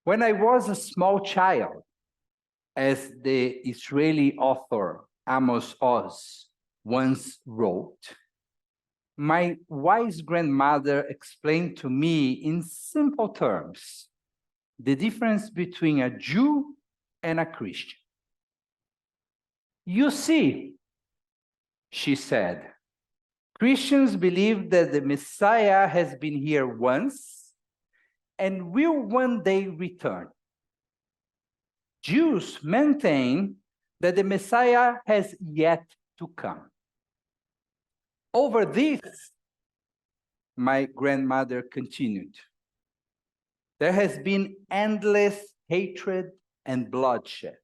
When I was a small child, as the Israeli author Amos Oz once wrote, my wise grandmother explained to me in simple terms the difference between a Jew and a Christian. You see, she said, Christians believe that the Messiah has been here once and will one day return. Jews maintain that the Messiah has yet to come. Over this, my grandmother continued, there has been endless hatred and bloodshed.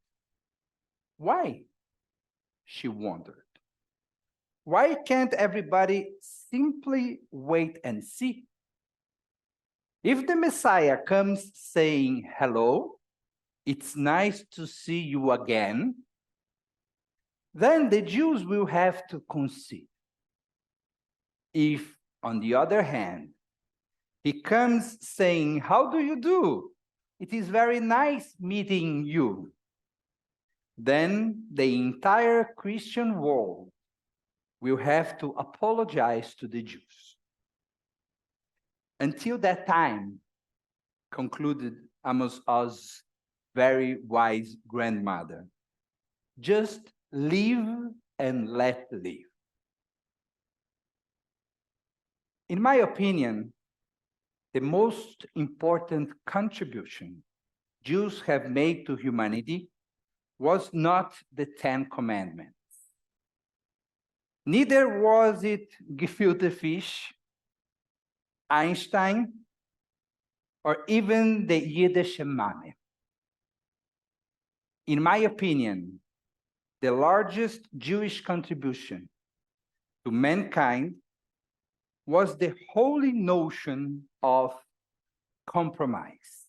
Why? She wondered. Why can't everybody simply wait and see? If the Messiah comes saying, hello, it's nice to see you again, then the Jews will have to concede. If, on the other hand, he comes saying, how do you do? It is very nice meeting you. Then the entire Christian world will have to apologize to the Jews. Until that time, concluded Amos Oz's very wise grandmother, just live and let live. In my opinion, the most important contribution Jews have made to humanity was not the Ten Commandments. Neither was it gefilte fish, Einstein, or even the Yiddish Mame. In my opinion, the largest Jewish contribution to mankind was the holy notion of compromise.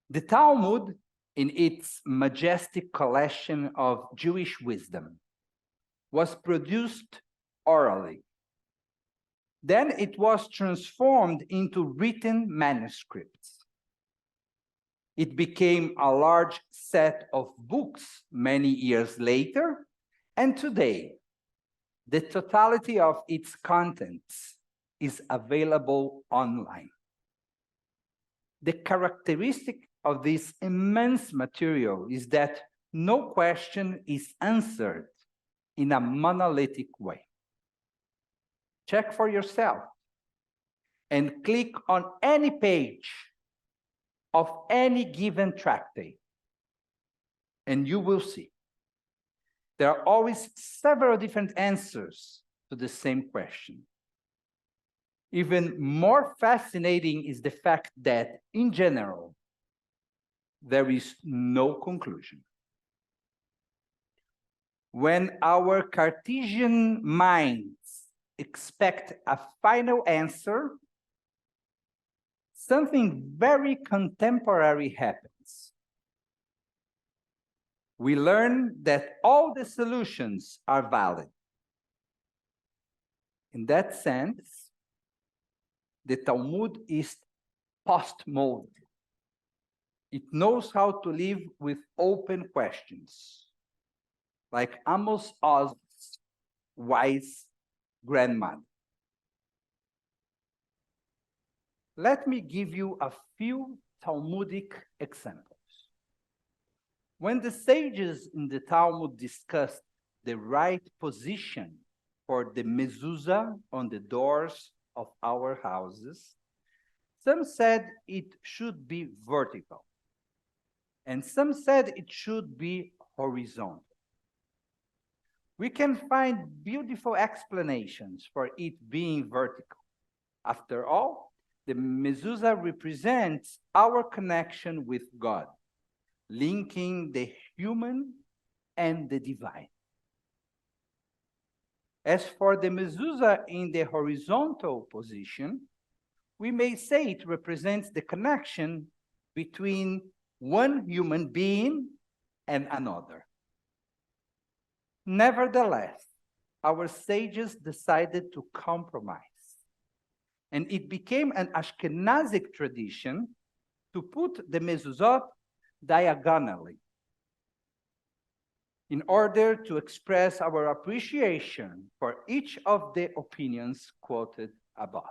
The Talmud, in its majestic collection of Jewish wisdom, was produced orally. Then it was transformed into written manuscripts. It became a large set of books many years later, and today, the totality of its contents is available online. The characteristic of this immense material is that no question is answered in a monolithic way. Check for yourself and click on any page of any given tractate, and you will see there are always several different answers to the same question. Even more fascinating is the fact that, in general, there is no conclusion. When our Cartesian minds expect a final answer, something very contemporary happens. We learn that all the solutions are valid. In that sense, the Talmud is postmodern. It knows how to live with open questions, like Amos Oz's wise grandmother. Let me give you a few Talmudic examples. When the sages in the Talmud discussed the right position for the mezuzah on the doors of our houses, some said it should be vertical, and some said it should be horizontal. We can find beautiful explanations for it being vertical. After all, the mezuzah represents our connection with God, linking the human and the divine. As for the mezuzah in the horizontal position, we may say it represents the connection between one human being and another. Nevertheless, our sages decided to compromise, and it became an Ashkenazic tradition to put the mezuzot diagonally in order to express our appreciation for each of the opinions quoted above.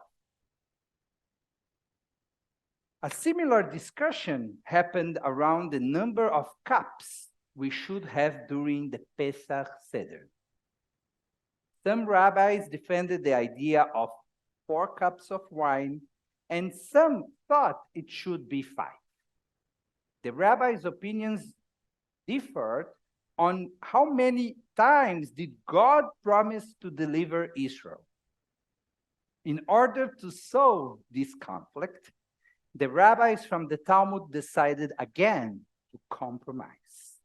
A similar discussion happened around the number of cups we should have during the Pesach Seder. Some rabbis defended the idea of 4 cups of wine, and some thought it should be 5. The rabbis' opinions differed on how many times did God promise to deliver Israel. In order to solve this conflict, the rabbis from the Talmud decided again to compromise.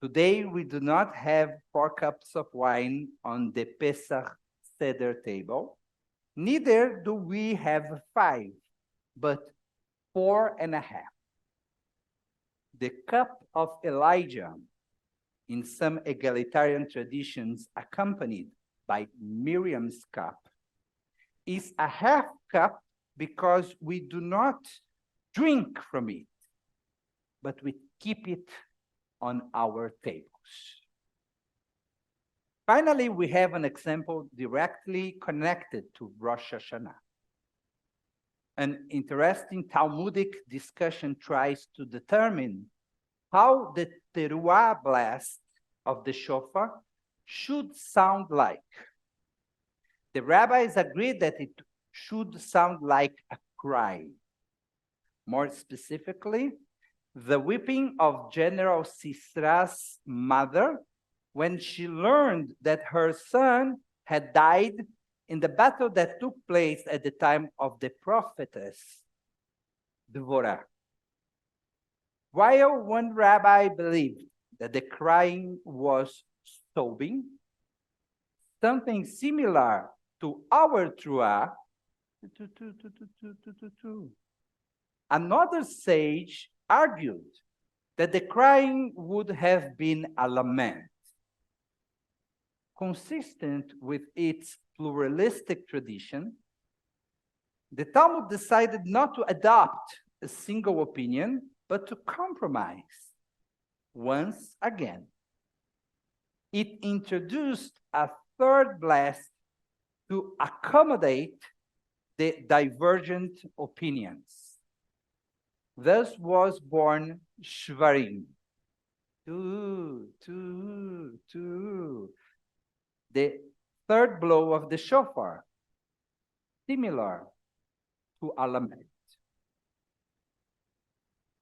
Today, we do not have 4 cups of wine on the Pesach Seder table. Neither do we have 5, but 4.5. The cup of Elijah, in some egalitarian traditions accompanied by Miriam's cup, is a half cup because we do not drink from it, but we keep it on our tables. Finally, we have an example directly connected to Rosh Hashanah. An interesting Talmudic discussion tries to determine how the teruah blast of the shofar should sound like. The rabbis agreed that it should sound like a cry. More specifically, the weeping of General Sisra's mother when she learned that her son had died in the battle that took place at the time of the prophetess Devorah. While one rabbi believed that the crying was sobbing, something similar to our teruah, another sage argued that the crying would have been a lament. Consistent with its pluralistic tradition, the Talmud decided not to adopt a single opinion, but to compromise once again. It introduced a third blast to accommodate the divergent opinions. Thus was born Shvarim. The third blow of the shofar, similar to a lament.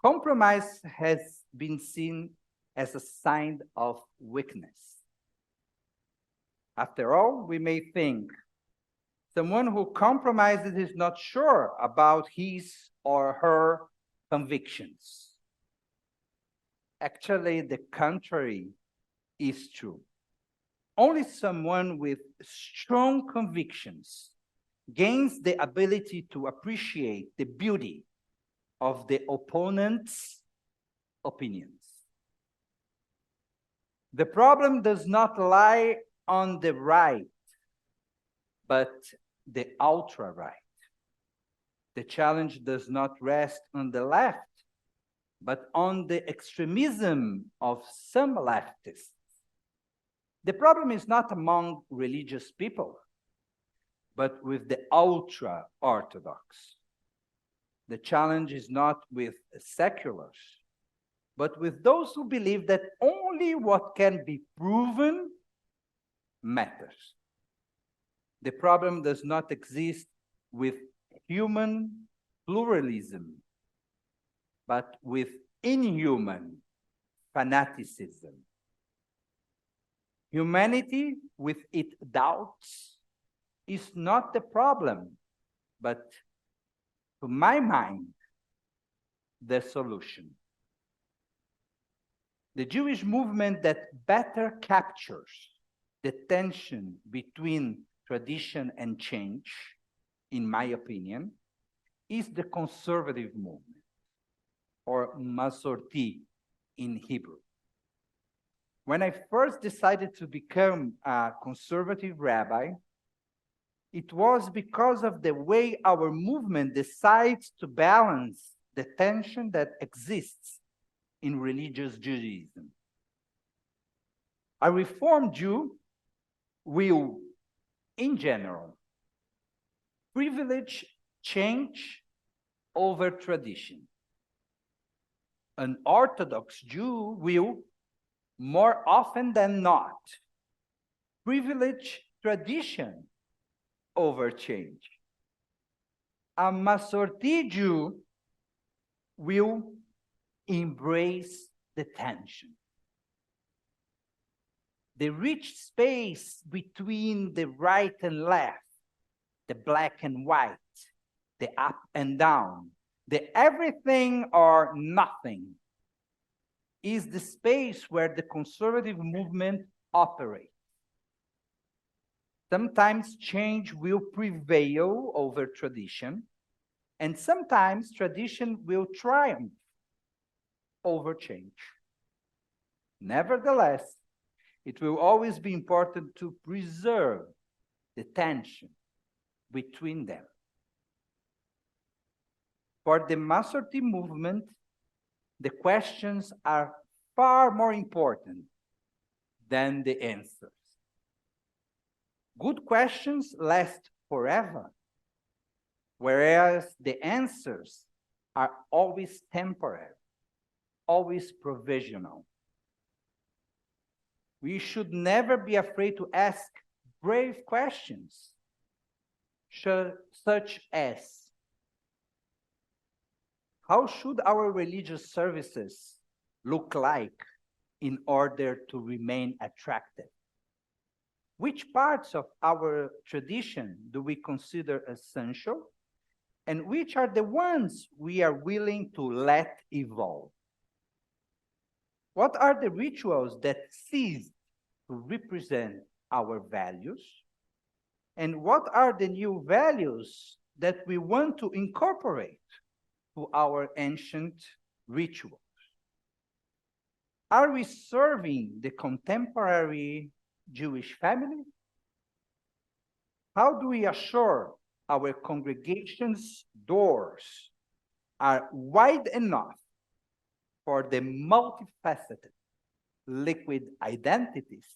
Compromise has been seen as a sign of weakness. After all, we may think someone who compromises is not sure about his or her convictions. Actually, the contrary is true. Only someone with strong convictions gains the ability to appreciate the beauty of the opponent's opinions. The problem does not lie on the right, but the ultra-right. The challenge does not rest on the left, but on the extremism of some leftists. The problem is not among religious people, but with the ultra-Orthodox. The challenge is not with seculars, but with those who believe that only what can be proven matters. The problem does not exist with human pluralism, but with inhuman fanaticism. Humanity, with its doubts, is not the problem, but, to my mind, the solution. The Jewish movement that better captures the tension between tradition and change, in my opinion, is the conservative movement, or Masorti in Hebrew. When I first decided to become a conservative rabbi, it was because of the way our movement decides to balance the tension that exists in religious Judaism. A Reformed Jew will, in general, privilege change over tradition. An Orthodox Jew will, more often than not, privilege tradition over change. A Masorti Jew will embrace the tension. The rich space between the right and left, the black and white, the up and down, the everything or nothing, is the space where the conservative movement operates. Sometimes change will prevail over tradition, and sometimes tradition will triumph over change. Nevertheless, it will always be important to preserve the tension between them. For the Masorti movement, the questions are far more important than the answers. Good questions last forever, whereas the answers are always temporary, always provisional. We should never be afraid to ask brave questions, such as, how should our religious services look like in order to remain attractive? Which parts of our tradition do we consider essential? And which are the ones we are willing to let evolve? What are the rituals that cease to represent our values? And what are the new values that we want to incorporate to our ancient rituals? Are we serving the contemporary Jewish family? How do we assure our congregation's doors are wide enough for the multifaceted liquid identities?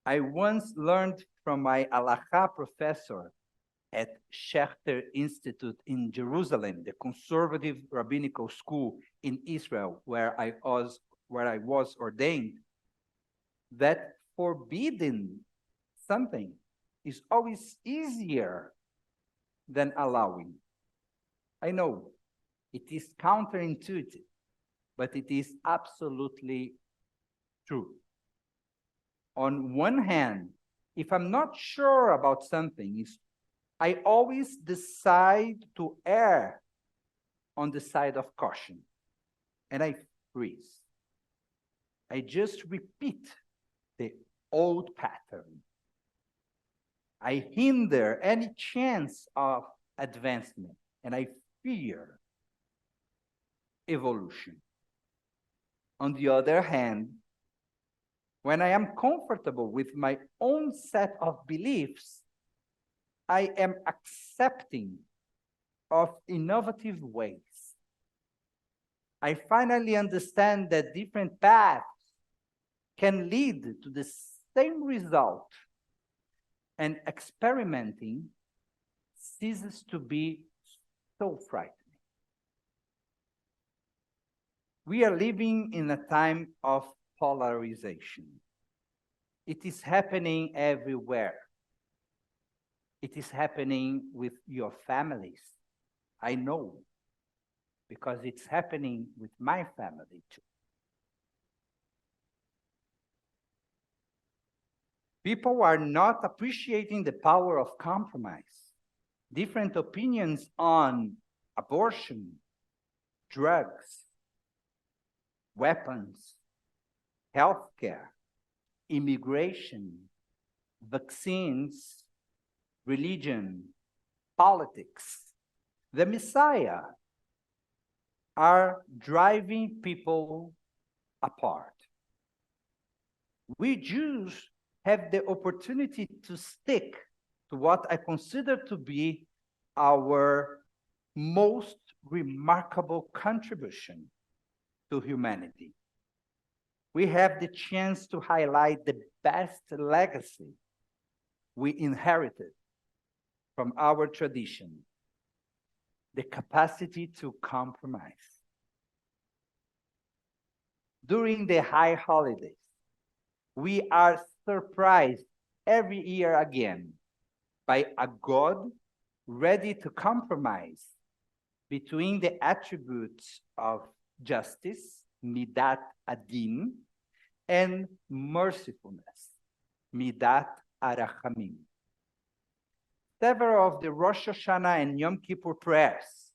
I once learned from my Halakha professor at Schechter Institute in Jerusalem, the conservative rabbinical school in Israel, where I was ordained, that forbidding something is always easier than allowing. I know it is counterintuitive, but it is absolutely true. On one hand, if I'm not sure about something, I always decide to err on the side of caution, and I freeze. I just repeat the old pattern. I hinder any chance of advancement, and I fear evolution. On the other hand, when I am comfortable with my own set of beliefs, I am accepting of innovative ways. I finally understand that different paths can lead to the same result, and experimenting ceases to be so frightening. We are living in a time of polarization. It is happening everywhere. It is happening with your families. I know, because it's happening with my family too. People are not appreciating the power of compromise. Different opinions on abortion, drugs, weapons, healthcare, immigration, vaccines, religion, politics, the Messiah, are driving people apart. We Jews have the opportunity to stick to what I consider to be our most remarkable contribution to humanity. We have the chance to highlight the best legacy we inherited from our tradition, the capacity to compromise. During the high holidays, we are surprised every year again by a God ready to compromise between the attributes of justice, midat adin, and mercifulness, midat arachamim. Several of the Rosh Hashanah and Yom Kippur prayers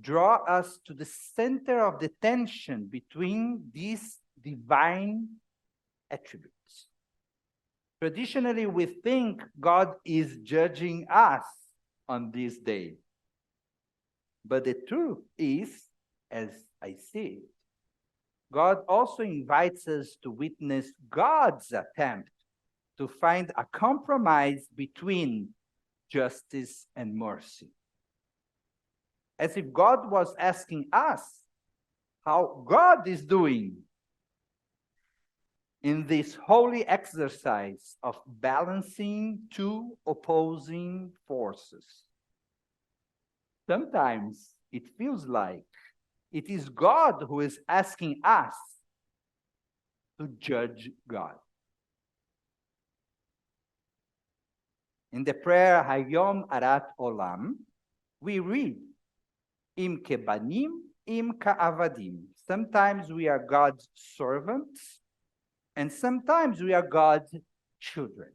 draw us to the center of the tension between these divine attributes. Traditionally, we think God is judging us on this day. But the truth is, as I see it, God also invites us to witness God's attempt to find a compromise between justice and mercy. As if God was asking us how God is doing in this holy exercise of balancing two opposing forces. Sometimes it feels like it is God who is asking us to judge God. In the prayer Hayom Arat Olam, we read, Im kebanim, im ka'avadim. Sometimes we are God's servants, and sometimes we are God's children.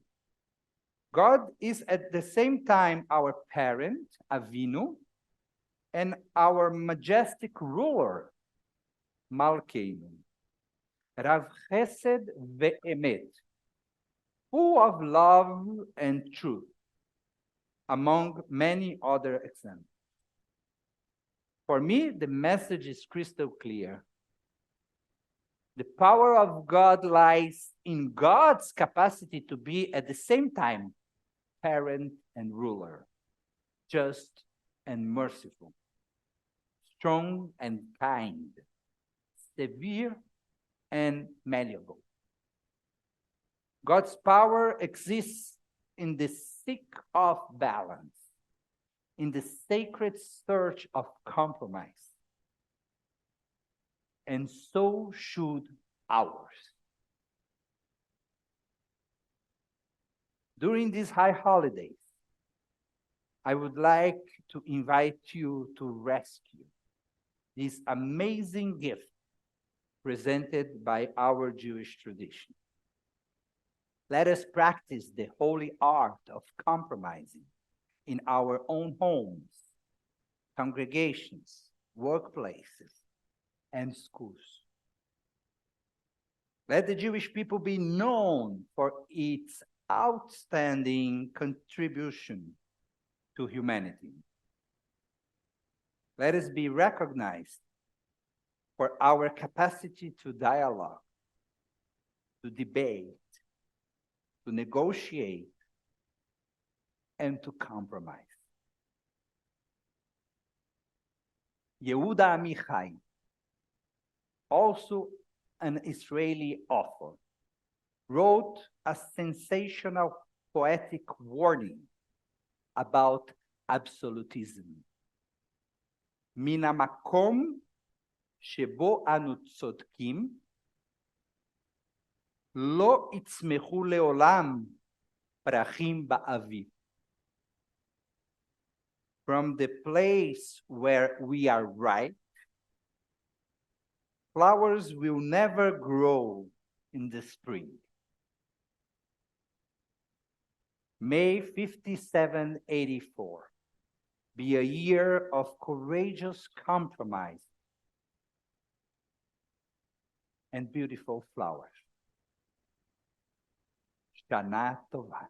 God is at the same time our parent, Avinu, and our majestic ruler, Malkeinu. Rav Chesed ve'emet, full of love and truth, among many other examples. For me, the message is crystal clear. The power of God lies in God's capacity to be at the same time parent and ruler, just and merciful, strong and kind, severe and malleable. God's power exists in the seek of balance, in the sacred search of compromise. And so should ours. During these high holidays, I would like to invite you to rescue this amazing gift presented by our Jewish tradition. Let us practice the holy art of compromising in our own homes, congregations, workplaces, and schools. Let the Jewish people be known for its outstanding contribution to humanity. Let us be recognized for our capacity to dialogue, to debate, to negotiate, and to compromise. Yehuda Amichai, also an Israeli author, wrote a sensational poetic warning about absolutism. Min hamakom shebo anu tzodkim, lo itzmechu leolam prachim ba'aviv. From the place where we are right, flowers will never grow in the spring. May 5784 be a year of courageous compromise and beautiful flowers. Shana Tova.